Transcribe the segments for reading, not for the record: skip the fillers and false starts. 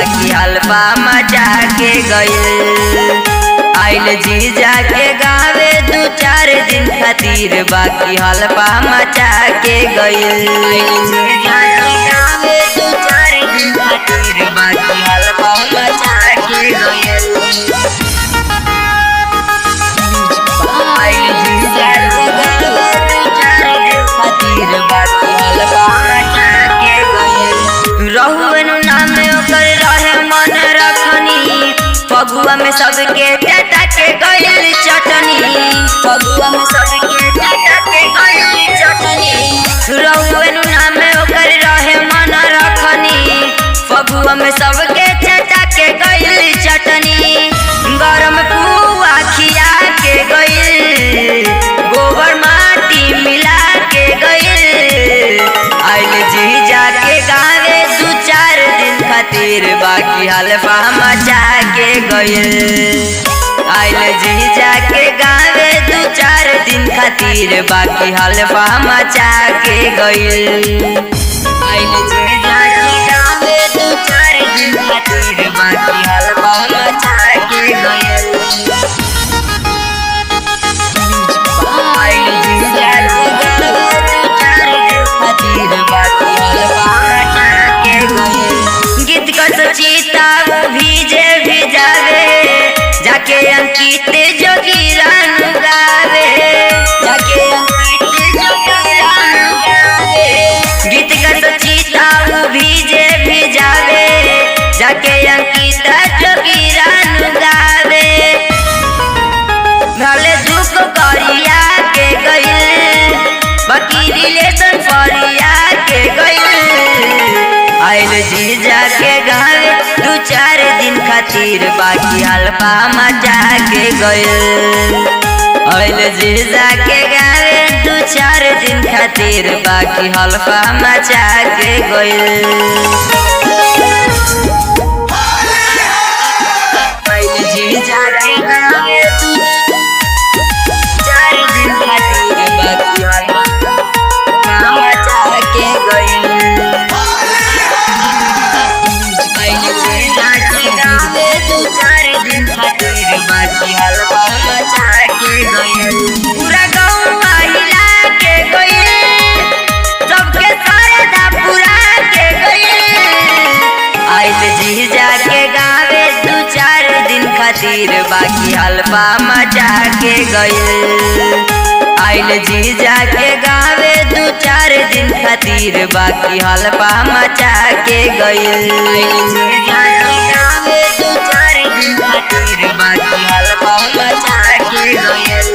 बाकी हल्फा मचा के गइल। आइल जीजा के गावे 2-4 दिन खातिर बाकी हल्फा मचा के गइल। जीजा के गावे 2-4 दिन खातिर बाकी हल्फा मचा के गइल। आइल जीजा के गावे 2-4 दिन खातिर बाकी हल्फा मचा के गइल। रहुअन नाम ओकर रहे मन रखनी, फगुआ में सबके चाटा के गइल चटनी। फगुआ में सबके चाटा के गइल चटनी। रहुअन नाम ओकर रहे मन रखनी, फगुआ में सबके चाटा के गइल चटनी। गरम पुआ खिया के गइल, गोबर माटी मिला के गइल। आइल जीजा के गावे 2-4 दिन खातिर बाकी हल्फा मचा के गइल। आइल जीजा के गावे 2-4 दिन खातिर बाकी हल्फा मचा के गइल। आइल जीजा के गावे 2-4 दिन खातिर बाकी हल्फा मचा के गइल। आइल जीजा के गावे 2-4 दिन खातिर बाकी हल्फा मचा के गइल। गीत कस चीता वो भीजे भिजावे, जाके अंकित जोगिरान गावे। जाके अंकित जोगिरान गावे। गीत कस चीता वो भीजे भिजावे, जाके अंकित जोगिरान गावे। भले दुख करिया के गइल, बाकी रिलेशन फरिया के गइल। आइल जीजा के गावे 2-4 दिन खातिर बाकी हल्फा मचा के गइल। आइल जीजा के गावे 2-4 दिन खातिर बाकी हल्फा मचा के गइल। आइल जीजा के गावे 2-4 दिन खातिर बाकी हल्फा मचा के गइल। पूरा गाँव हिला के गइल, सबके सरधा पुरा के गइल। आइल जीजा के गावे 2-4 दिन खातिर बाकी हल्फा मचा के गइल। आइल जीजा के गावे 2-4 दिन खातिर बाकी हल्फा मचा के गइल। जीजा के गावे 2-4 दिन खातिर बाकी हल्फा मचा के गइल।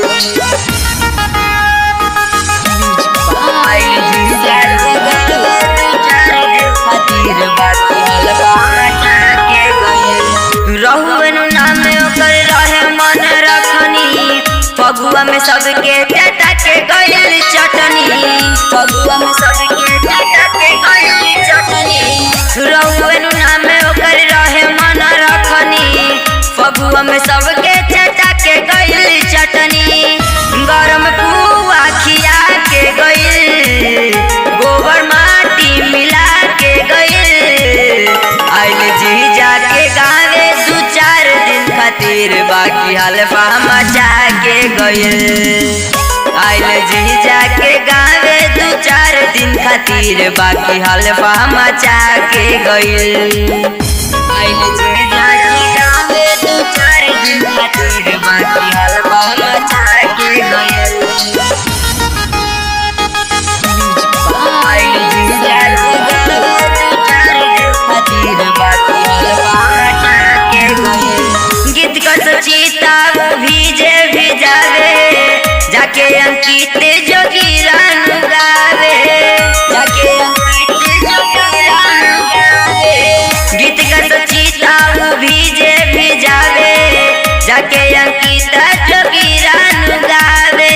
आइल जीजा के गावे 2-4 दिन खातिर बाकी हल्फा मचा के गइल। रहुअन नाम ओकर रहे मन रखनी, फगुआ में सबके चाटा के गइल चटनी। फगुआ में सबके चाटा के गइल चटनी। रहुअन नाम ओकर रहे मन रखनी, फगुआ में सबके चाटा के गइल चटनी। गरम पुआ खिया के गइल, गोबर माटी मिला के गइल। आइल जीजा के गावे 2-4 दिन खातिर बाकी हल्फा मचा के गइल। आइल जीजा के गावे 2-4 दिन खातिर बाकी हल्फा मचा के गइल। आइल जीजा के गावे 2-4 दिन खातिर बाकी हल्फा मचा के गइल। आइल जीजा के गावे 2-4 दिन खातिर बाकी हल्फा मचा के गइल। गीत कस चीता वो भीजे भिजावे, जाके अंकित जोगिरान गावे। जाके अंकित जोगिरान गावे। गीत कस चीता वो भीजे भिजावे, जाके अंकित जोगिरान गावे।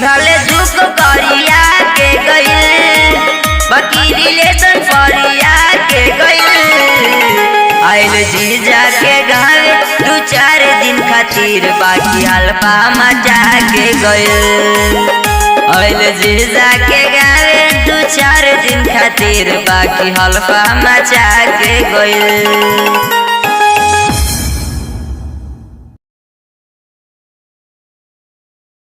भले दुख करिया के गइल, बाकी रिलेशन फरिया के गइल। आइल जीजा के गावे 2-4 दिन खातिर बाकी हल्फा मचा के गइल। आइल जीजा के गावे 2-4 दिन खातिर खातिर बाकी हल्फा मचा के गइल।